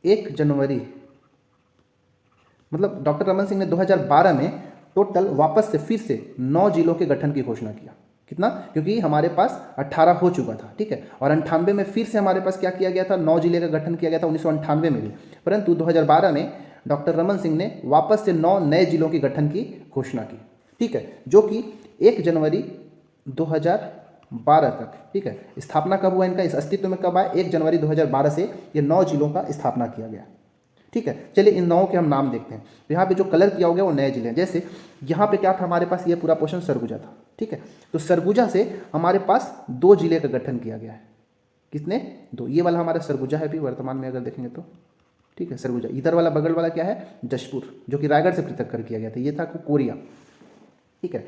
1 जनवरी, मतलब डॉक्टर रमन सिंह ने 2012 में टोटल वापस से फिर से 9 जिलों के गठन की घोषणा किया। कितना, क्योंकि हमारे पास 18 हो चुका था, ठीक है, और 98 में फिर से हमारे पास क्या किया गया था, 9 जिले का गठन किया गया था 1998 में भी। परंतु 2012 में डॉक्टर रमन सिंह ने वापस से 9 नए जिलों के गठन की घोषणा की, ठीक है, जो कि 1 जनवरी 2012 तक, ठीक है, स्थापना कब हुआ इनका, इस अस्तित्व में कब आया, 1 जनवरी 2012 से ये 9 जिलों का स्थापना किया गया, ठीक है। चलिए इन 9 के हम नाम देखते हैं। तो यहाँ पे जो कलर किया हो गया वो नए जिले हैं। जैसे यहाँ पे क्या था हमारे पास, ये पूरा पोर्शन सरगुजा था, ठीक है, तो सरगुजा से हमारे पास 2 जिले का गठन किया गया है। कितने, 2। ये वाला हमारा सरगुजा है भी वर्तमान में अगर देखेंगे तो, ठीक है, सरगुजा। इधर वाला बगल वाला क्या है, जशपुर, जो कि रायगढ़ से पृथक कर किया गया था, ये था कोरिया, ठीक है।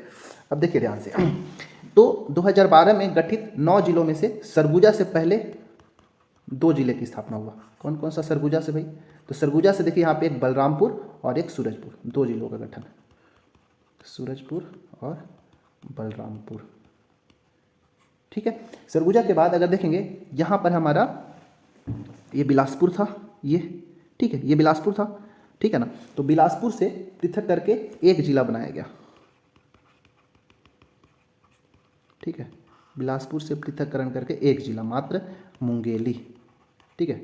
अब देखिए ध्यान से, तो 2012 में गठित 9 जिलों में से सरगुजा से पहले 2 जिले की स्थापना हुआ। कौन कौन सा सरगुजा से भाई, तो सरगुजा से देखिए यहाँ पे एक बलरामपुर और एक सूरजपुर, 2 जिलों का गठन, सूरजपुर और बलरामपुर, ठीक है। सरगुजा के बाद अगर देखेंगे यहाँ पर हमारा ये बिलासपुर था, ये, ठीक है, ये बिलासपुर था, ठीक है ना। तो बिलासपुर से पृथक करके एक जिला बनाया गया, ठीक है, बिलासपुर से पृथककरण करके एक जिला मात्र, मुंगेली, ठीक है,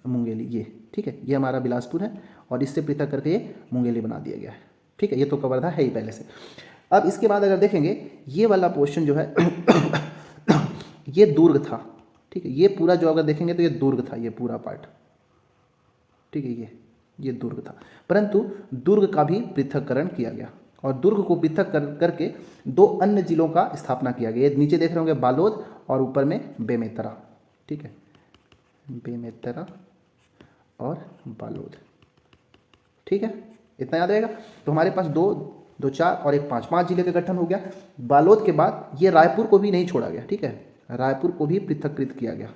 मुंगेली ये, ठीक है, ये हमारा बिलासपुर है और इससे पृथक करके ये मुंगेली बना दिया गया है, ठीक है। ये तो कवर्धा है ही पहले से। अब इसके बाद अगर देखेंगे ये वाला पोर्शन जो है ये दुर्ग था, ठीक है, ये पूरा जो अगर देखेंगे तो ये दुर्ग था, ये पूरा पार्ट, ठीक है, ये दुर्ग था। परंतु दुर्ग का भी पृथककरण किया गया और दुर्ग को पृथक करके 2 अन्य जिलों का स्थापना किया गया। नीचे देख रहे होंगे बालोद और ऊपर में बेमेतरा, ठीक है, बेमेतरा और बालोद, ठीक है, इतना याद रहेगा। तो हमारे पास 2, 2, 4 और 1, 5 जिले का गठन हो गया। बालोद के बाद ये रायपुर को भी नहीं छोड़ा गया, ठीक है, रायपुर को भी पृथककृत किया गया।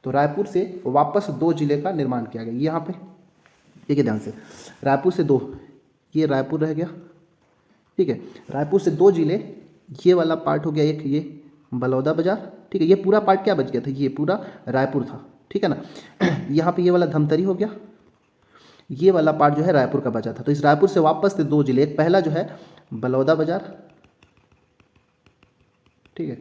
तो रायपुर से वापस 2 जिले का निर्माण किया गया। यहाँ पे देखिए ध्यान से, रायपुर से 2, ये रायपुर रह गया, ठीक है, रायपुर से 2 जिले, ये वाला पार्ट हो गया एक, ये बलौदा बाजार, ठीक है, ये पूरा पार्ट क्या बच गया था, ये पूरा रायपुर था, ठीक है ना। यहाँ पे ये वाला धमतरी हो गया, ये वाला पार्ट जो है रायपुर का बचा था। तो इस रायपुर से वापस से 2 जिले, एक पहला जो है बलौदा बाजार, ठीक है,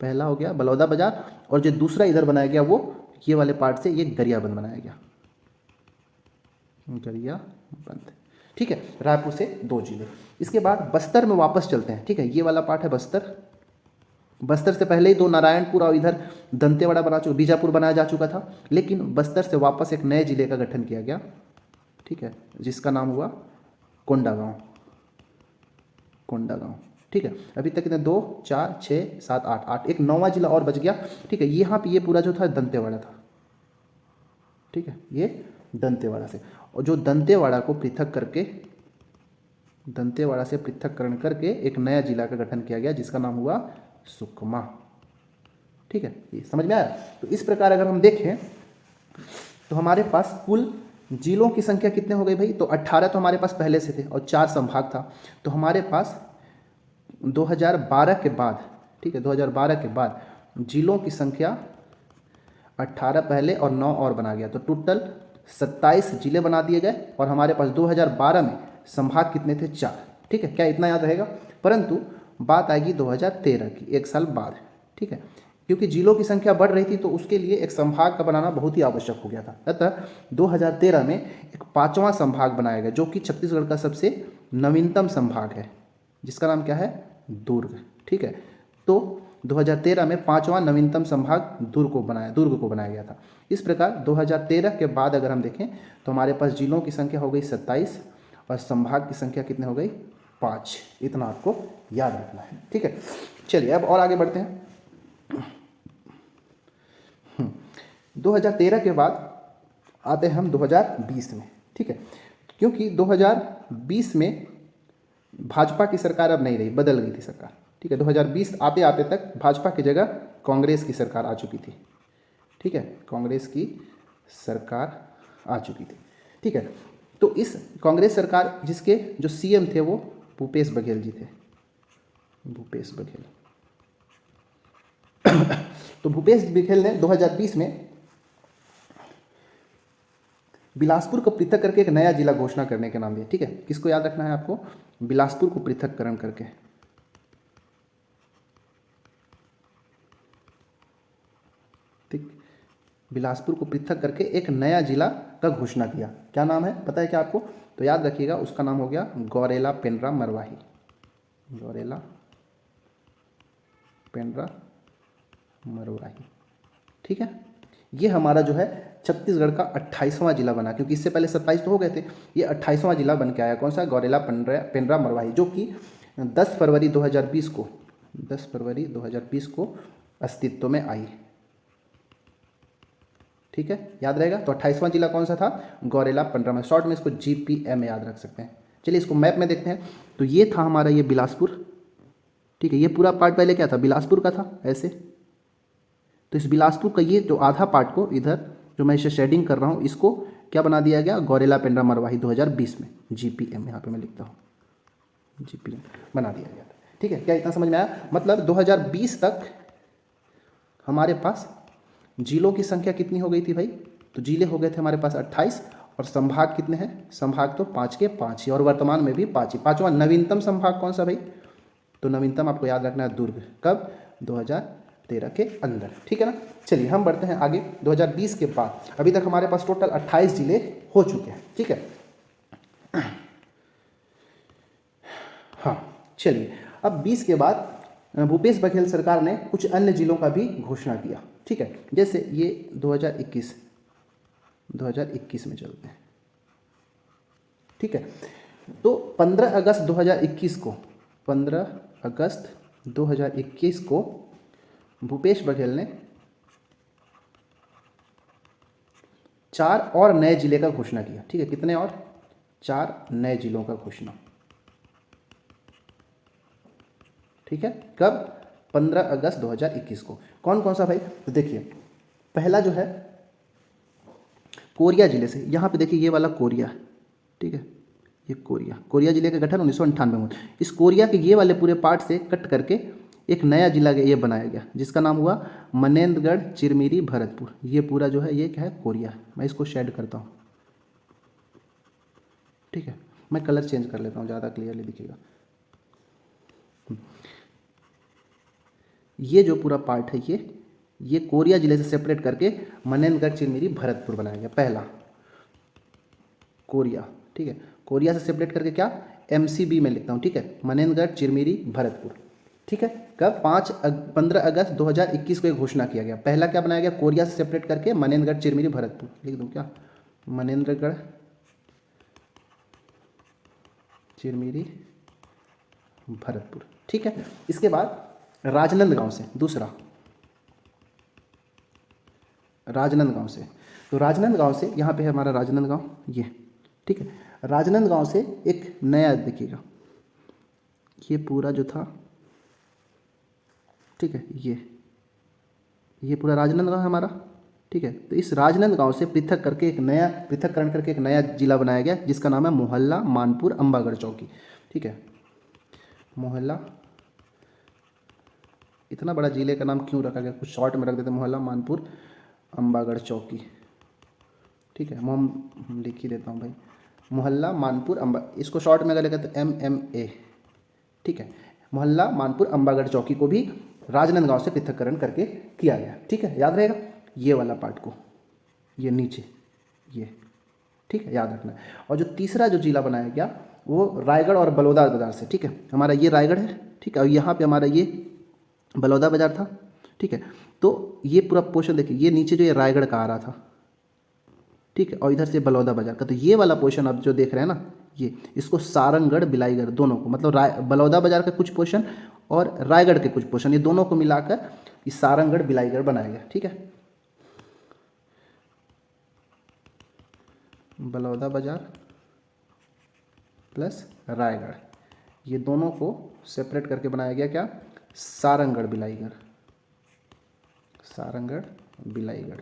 पहला हो गया बलौदा बाजार, और जो दूसरा इधर बनाया गया वो ये वाले पार्ट से ये गरियाबंद बनाया गया, गरियाबंद, ठीक है, रायपुर से 2 जिले। इसके बाद बस्तर में वापस चलते हैं, ठीक है, ये वाला पार्ट है बस्तर। बस्तर से पहले ही 2 नारायणपुर और इधर दंतेवाड़ा बना चुका, बीजापुर बनाया जा चुका था, लेकिन बस्तर से वापस एक नए जिले का गठन किया गया, ठीक है, जिसका नाम हुआ कोंडागांव, कोंडागांव, ठीक है। अभी तक कितने, 2, 4, 6, 7, 8, एक 9वां जिला और बच गया, ठीक है। यहाँ पे ये पूरा जो था दंतेवाड़ा था, ठीक है, ये दंतेवाड़ा से, और जो दंतेवाड़ा को पृथक करके, दंतेवाड़ा से पृथककरण करके एक नया जिला का गठन किया गया जिसका नाम हुआ सुकमा, ठीक है, ये समझ में आया। तो इस प्रकार अगर हम देखें तो हमारे पास कुल जिलों की संख्या कितने हो गई भाई, तो 18 तो हमारे पास पहले से थे और 4 संभाग था। तो हमारे पास 2012 के बाद, ठीक है, 2012 के बाद जिलों की संख्या 18 पहले और 9 और बना गया, तो टोटल 27 जिले बना दिए गए। और हमारे पास 2012 में संभाग कितने थे, 4, ठीक है, क्या इतना याद रहेगा। परंतु बात आएगी 2013 की, 1 साल बाद, ठीक है, क्योंकि जिलों की संख्या बढ़ रही थी तो उसके लिए एक संभाग का बनाना बहुत ही आवश्यक हो गया था। अतः 2013 में एक 5वां संभाग बनाया गया जो कि छत्तीसगढ़ का सबसे नवीनतम संभाग है, जिसका नाम क्या है, दुर्ग, ठीक है। तो 2013 में 5वां नवीनतम संभाग दुर्ग को बनाया गया था। इस प्रकार 2013 के बाद अगर हम देखें तो हमारे पास जिलों की संख्या हो गई 27 और संभाग की संख्या कितने हो गई, 5। इतना आपको याद रखना है, ठीक है। चलिए अब और आगे बढ़ते हैं। 2013 के बाद आते हैं हम 2020 में, ठीक है, क्योंकि 2020 में भाजपा की सरकार अब नहीं रही, बदल गई थी सरकार, ठीक है। 2020 आते आते तक भाजपा की जगह कांग्रेस की सरकार आ चुकी थी, ठीक है, कांग्रेस की सरकार आ चुकी थी, ठीक है। तो इस कांग्रेस सरकार जिसके जो सीएम थे वो भूपेश बघेल जी थे, भूपेश बघेल। तो भूपेश बघेल ने 2020 में बिलासपुर को पृथक करके एक नया जिला घोषणा करने का नाम दिया, ठीक है। किसको याद रखना है आपको? बिलासपुर को पृथककरण करके, ठीक, बिलासपुर को पृथक करके एक नया जिला का घोषणा किया। क्या नाम है पता है क्या आपको? तो याद रखिएगा, उसका नाम हो गया गौरेला पेंड्रा मरवाही, गौरेला पेंड्रा मरवाही, ठीक है। ये हमारा जो है छत्तीसगढ़ का 28वां जिला बना, क्योंकि इससे पहले 27 तो हो गए थे, ये 28वां जिला बन के आया। कौन सा? गौरेला पेंड्रा मरवाही, जो कि 10 फरवरी 2020 को 10 फरवरी 2020 को अस्तित्व में आई, ठीक है, याद रहेगा। तो 28वां जिला कौन सा था? गौरेला पेंड्रा में, शॉर्ट में इसको GPM याद रख सकते हैं। चलिए इसको मैप में देखते हैं। तो ये था हमारा ये बिलासपुर, ठीक है, ये पूरा पार्ट पहले क्या था? बिलासपुर का था ऐसे। तो इस बिलासपुर का ये जो आधा पार्ट को इधर जो मैं इसे शेडिंग कर रहा हूँ, इसको क्या बना दिया गया? गौरेला पेंड्रा मरवाही 2020 में, GPM यहाँ पे मैं लिखता हूँ, GPM बना दिया गया था, ठीक है। क्या इतना समझ में आया? मतलब 2020 तक हमारे पास जिलों की संख्या कितनी हो गई थी भाई? तो जिले हो गए थे हमारे पास 28, और संभाग कितने हैं? संभाग तो 5 के 5 ही, और वर्तमान में भी 5 ही। पांचवा नवीनतम संभाग कौन सा भाई? तो नवीनतम आपको याद रखना है दुर्ग। कब? 2013 के अंदर, ठीक है ना। चलिए हम बढ़ते हैं आगे। 2020 के बाद अभी तक हमारे पास टोटल 28 जिले हो चुके हैं, ठीक है। हाँ, चलिए अब 20 के बाद भूपेश बघेल सरकार ने कुछ अन्य जिलों का भी घोषणा किया, ठीक है। जैसे ये 2021 में चलते हैं, ठीक है। तो 15 अगस्त 2021 को 15 अगस्त 2021 को भूपेश बघेल ने 4 और नए जिले का घोषणा किया, ठीक है। कितने और? 4 नए जिलों का घोषणा, ठीक है। कब? 15 अगस्त 2021 को। कौन कौन सा भाई? तो देखिए, पहला जो है कोरिया जिले से, यहाँ पे देखिए ये वाला कोरिया, ठीक है, ये कोरिया जिले का गठन 1998 में हुआ। इस कोरिया के ये वाले पूरे पार्ट से कट करके एक नया जिला ये बनाया गया, जिसका नाम हुआ मनेंद्रगढ़ चिरमिरी भरतपुर। ये पूरा जो है ये क्या है? कोरिया। मैं इसको शेड करता हूँ, ठीक है, मैं कलर चेंज कर लेता हूँ, ज़्यादा क्लियरली दिखेगा। ये जो पूरा पार्ट है ये कोरिया जिले से सेपरेट करके मनेंद्रगढ़ चिरमिरी भरतपुर बनाया गया, पहला कोरिया, ठीक है। कोरिया से सेपरेट करके क्या? MCB में लिखता हूँ, ठीक है, मनेंद्रगढ़ चिरमिरी भरतपुर, ठीक है। कब? 15 अगस्त 2021 को एक घोषणा किया गया। पहला क्या बनाया गया? कोरिया से सेपरेट करके मनेंद्रगढ़ चिरमिरी भरतपुर लिख दूँ क्या? मनेंद्रगढ़ चिरमिरी भरतपुर, ठीक है। इसके बाद राजनांदगांव से दूसरा, राजनांदगांव से, तो राजनांदगांव से यहाँ पे है हमारा राजनांदगांव, ये, ठीक है। राजनांदगांव से एक नया देखिएगा, ये पूरा जो था, ठीक है, ये पूरा राजनांदगांव है हमारा, ठीक है। तो इस राजनांदगांव से पृथककरण करके एक नया जिला बनाया गया, जिसका नाम है मोहल्ला मानपुर अंबागढ़ चौकी, ठीक है। मोहल्ला, इतना बड़ा जिले का नाम क्यों रखा गया? कुछ शॉर्ट में रख देते, मोहल्ला मानपुर अंबागढ़ चौकी, ठीक है। हम लिख ही देता हूँ भाई, मोहल्ला मानपुर इसको शॉर्ट में अगर लिखा तो MMA, ठीक है। मोहल्ला मानपुर अंबागढ़ चौकी को भी राजनांदगांव से पृथककरण करके किया गया, ठीक है, याद रहेगा। ये वाला पार्ट को, ये नीचे ये, ठीक है, याद रखना है। और जो तीसरा जो जिला बनाया गया वो रायगढ़ और बलौदा बाजार से, ठीक है। हमारा ये रायगढ़ है, ठीक है, और यहाँ पे हमारा ये बलौदा बाजार था, ठीक है। तो ये पूरा पोर्शन देखिए, ये नीचे जो ये रायगढ़ का आ रहा था, ठीक है, और इधर से बलौदा बाजार का। तो ये वाला पोर्शन आप जो देख रहे हैं ना, ये इसको सारंगढ़ बिलाईगढ़ दोनों को, मतलब बलौदा बाजार का कुछ पोर्शन और रायगढ़ के कुछ पोर्शन, ये दोनों को मिलाकर इस सारंगढ़ बिलाईगढ़ बनाया गया, ठीक है। बलौदा बाजार प्लस रायगढ़, ये दोनों को सेपरेट करके बनाया गया क्या, सारंगढ़ बिलाईगढ़, सारंगढ़ बिलाईगढ़।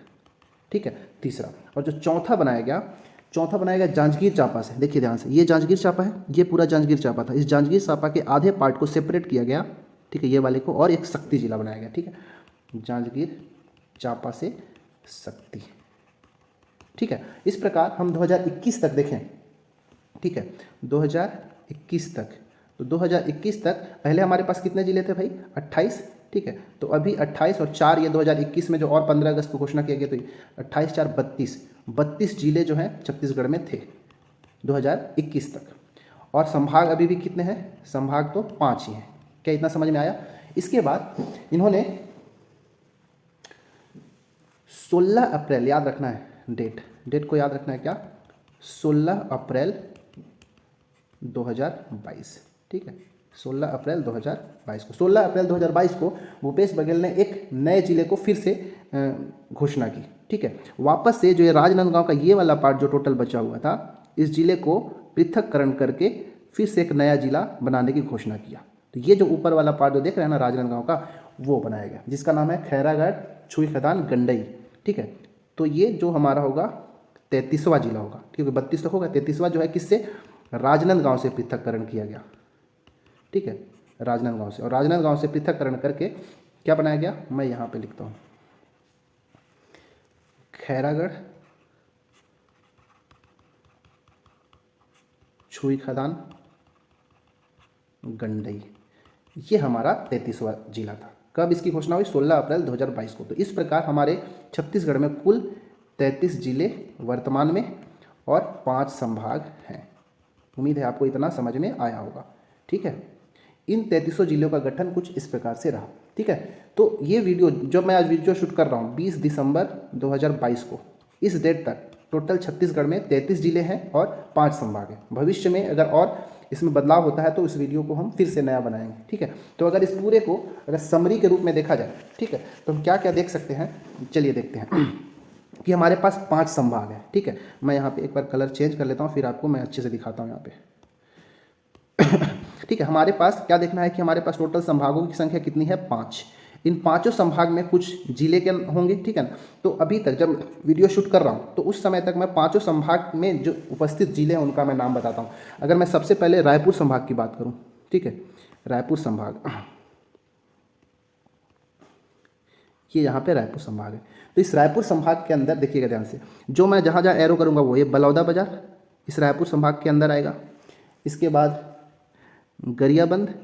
ठीक है, तीसरा। और जो चौथा बनाया गया जांजगीर चांपा से। देखिए ध्यान से, ये जांजगीर चांपा है, ये पूरा जांजगीर चांपा था। इस जांजगीर चांपा के आधे पार्ट को सेपरेट किया गया, ठीक है, ये वाले को, और एक शक्ति जिला बनाया गया। ठीक है, जांजगीर चांपा से शक्ति। ठीक है, इस प्रकार हम 2021 तक देखें। ठीक है, 2021 तक, तो 2021 तक पहले हमारे पास कितने जिले थे भाई, 28। ठीक है, तो अभी 28 और 4 ये 2021 में जो और 15 अगस्त को घोषणा किया गया, तो 28 4 32 जिले जो हैं छत्तीसगढ़ में थे 2021 तक। और संभाग अभी भी कितने हैं, संभाग तो 5 ही हैं। क्या इतना समझ में आया? इसके बाद इन्होंने 16 अप्रैल, याद रखना है डेट को याद रखना है, क्या, 16 अप्रैल 2022। ठीक है, 16 अप्रैल 2022 को, 16 अप्रैल 2022 को भूपेश बघेल ने एक नए जिले को फिर से घोषणा की। ठीक है, वापस से जो ये राजनांदगांव का ये वाला पार्ट जो टोटल बचा हुआ था, इस जिले को पृथककरण करके फिर से एक नया जिला बनाने की घोषणा किया। तो ये जो ऊपर वाला पार्ट जो देख रहे हैं ना राजनांदगांव का, वो बनाया गया, जिसका नाम है खैरागढ़, छुईखदान, गंडई। ठीक है, तो ये जो हमारा होगा 33वां जिला होगा। ठीक है, 32 तक होगा, 33वां जो है किससे, राजनांदगांव से पृथककरण किया गया। ठीक है, राजनांदगांव से, और राजनांदगांव से पृथककरण करके क्या बनाया गया, मैं यहाँ पे लिखता हूँ, खैरागढ़, छुईखदान, गंडई। ये हमारा 33वां जिला था। कब इसकी घोषणा हुई, 16 अप्रैल 2022 को। तो इस प्रकार हमारे छत्तीसगढ़ में कुल 33 जिले वर्तमान में और 5 संभाग हैं। उम्मीद है आपको इतना समझ में आया होगा। ठीक है, इन 33 जिलों का गठन कुछ इस प्रकार से रहा। ठीक है, तो ये वीडियो जो मैं आज वीडियो शूट कर रहा हूँ 20 दिसंबर 2022 को, इस डेट तक टोटल छत्तीसगढ़ में 33 जिले हैं और 5 संभाग हैं। भविष्य में अगर और इसमें बदलाव होता है तो इस वीडियो को हम फिर से नया बनाएंगे। ठीक है, तो अगर इस पूरे को अगर समरी के रूप में देखा जाए, ठीक है, तो हम क्या क्या देख सकते हैं, चलिए देखते हैं कि हमारे पास 5 संभाग हैं। ठीक है, मैं यहाँ पे एक बार कलर चेंज कर लेता हूँ, फिर आपको मैं अच्छे से दिखाता हूँ यहाँ पे। ठीक है, हमारे पास क्या देखना है कि हमारे पास टोटल संभागों की संख्या कितनी है, 5। इन 5 संभाग में कुछ जिले के होंगे। ठीक है ना, तो अभी तक जब वीडियो शूट कर रहा हूँ तो उस समय तक मैं 5 संभाग में जो उपस्थित जिले हैं उनका मैं नाम बताता हूँ। अगर मैं सबसे पहले रायपुर संभाग की बात करूँ, ठीक है, रायपुर संभाग, ये यहाँ पे रायपुर संभाग है। तो इस रायपुर संभाग के अंदर देखिएगा ध्यान से, जो मैं जहाँ जहाँ एरो करूँगा वो ये बलौदाबाजार इस रायपुर संभाग के अंदर आएगा। इसके बाद गरियाबंद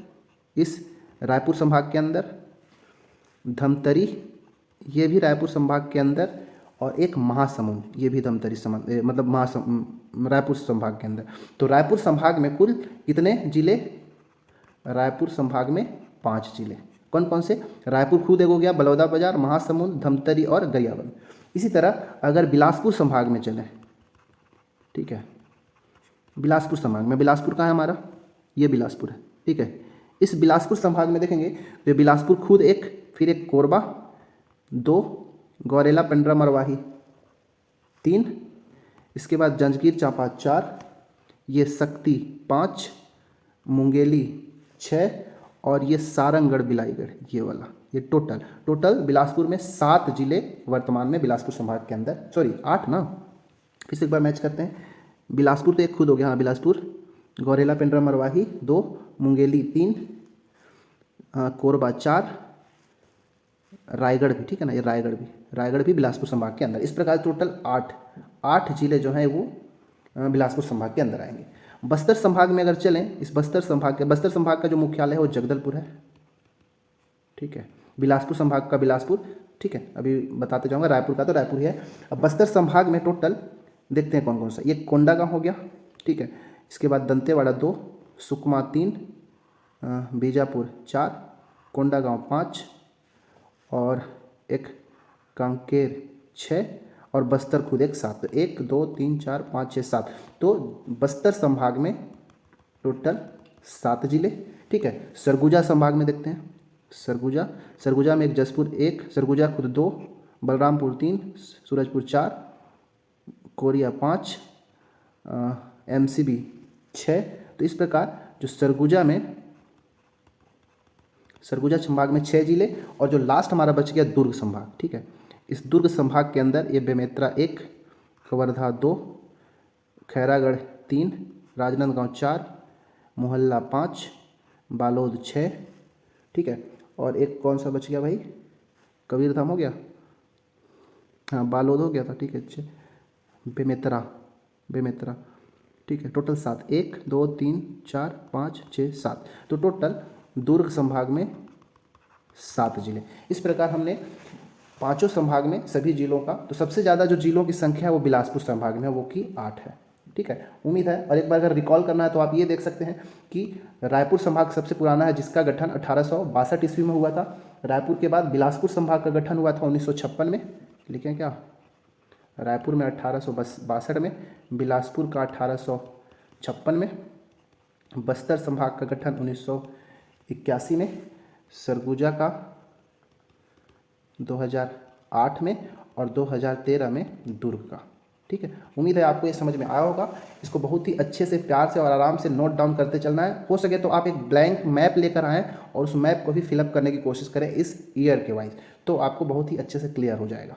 इस रायपुर संभाग के अंदर, धमतरी ये भी रायपुर संभाग के अंदर, और एक महासमुंद ये भी धमतरी मतलब रायपुर संभाग के अंदर। तो रायपुर संभाग में कुल कितने जिले, रायपुर संभाग में 5 जिले। कौन कौन से, रायपुर खुद एक हो गया, बलौदाबाजार, महासमुंद, धमतरी और गरियाबंद। इसी तरह अगर बिलासपुर संभाग में चलें, ठीक है, बिलासपुर संभाग में, बिलासपुर कहाँ है हमारा, ये बिलासपुर है। ठीक है, इस बिलासपुर संभाग में देखेंगे तो बिलासपुर खुद एक, फिर एक कोरबा 2, गौरेला, पेंड्रा, मरवाही 3, इसके बाद जांजगीर चांपा 4, ये शक्ति 5, मुंगेली 6, और ये सारंगढ़ बिलाईगढ़ ये वाला, ये टोटल बिलासपुर में 7 जिले वर्तमान में बिलासपुर संभाग के अंदर, सॉरी 8 ना, फिर से एक बार मैच करते हैं। बिलासपुर तो एक खुद हो गया, हाँ बिलासपुर, गौरेला, पेंड्रा, मरवाही 2, मुंगेली 3, कोरबा 4, रायगढ़ भी, ठीक है ना, ये रायगढ़ भी बिलासपुर संभाग के अंदर। इस प्रकार टोटल 8 जिले जो हैं वो बिलासपुर संभाग के अंदर आएंगे। बस्तर संभाग में अगर चलें, इस बस्तर संभाग का जो मुख्यालय है वो जगदलपुर है। ठीक है, बिलासपुर संभाग का बिलासपुर, ठीक है, अभी बताते जाऊँगा। रायपुर का तो रायपुर ही है। अब बस्तर संभाग में टोटल देखते हैं कौन कौन सा, ये कोंडागांव हो गया, ठीक है, इसके बाद दंतेवाड़ा 2, सुकमा 3, बीजापुर 4, कोंडागांव 5, और एक कांकेर 6, और बस्तर खुद एक 7। 1 2 3 4 5 6 7, तो बस्तर संभाग में टोटल 7 जिले। ठीक है, सरगुजा संभाग में देखते हैं, सरगुजा में एक जसपुर 1, सरगुजा खुद 2, बलरामपुर 3, सूरजपुर 4, कोरिया 5, MCB 6। तो इस प्रकार जो सरगुजा संभाग में 6 जिले, और जो लास्ट हमारा बच गया दुर्ग संभाग। ठीक है, इस दुर्ग संभाग के अंदर ये बेमेतरा 1, कवर्धा 2, खैरागढ़ 3, राजनांदगांव 4, मोहल्ला 5, बालोद 6। ठीक है, और एक कौन सा बच गया भाई, कबीरधाम हो गया, हाँ बालोद हो गया था। ठीक है, अच्छा बेमेतरा। ठीक है, टोटल 7, 1 2 3 4 5 6 7, तो टोटल दुर्ग संभाग में 7 जिले। इस प्रकार हमने पांचों संभाग में सभी जिलों का, तो सबसे ज़्यादा जो जिलों की संख्या है वो बिलासपुर संभाग में है, वो कि 8 है। ठीक है, उम्मीद है। और एक बार अगर रिकॉल करना है तो आप ये देख सकते हैं कि रायपुर संभाग सबसे पुराना है, जिसका गठन 1862 ईस्वी में हुआ था। रायपुर के बाद बिलासपुर संभाग का गठन हुआ था 1956 में, लिखें क्या, रायपुर में 1862 में, बिलासपुर का 1856 में, बस्तर संभाग का गठन 1981 में, सरगुजा का 2008 में, और 2013 में दुर्ग का। ठीक है, उम्मीद है आपको ये समझ में आया होगा। इसको बहुत ही अच्छे से, प्यार से और आराम से नोट डाउन करते चलना है। हो सके तो आप एक ब्लैंक मैप लेकर आएँ और उस मैप को भी फिलअप करने की कोशिश करें इस ईयर के वाइज, तो आपको बहुत ही अच्छे से क्लियर हो जाएगा।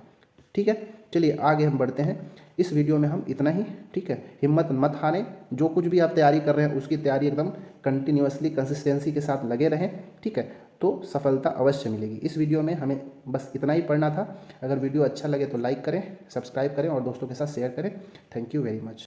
ठीक है, चलिए आगे हम बढ़ते हैं। इस वीडियो में हम इतना ही। ठीक है, हिम्मत मत हारें, जो कुछ भी आप तैयारी कर रहे हैं उसकी तैयारी एकदम कंटिन्यूअसली कंसिस्टेंसी के साथ लगे रहें। ठीक है, तो सफलता अवश्य मिलेगी। इस वीडियो में हमें बस इतना ही पढ़ना था। अगर वीडियो अच्छा लगे तो लाइक करें, सब्सक्राइब करें और दोस्तों के साथ शेयर करें। Thank you very much.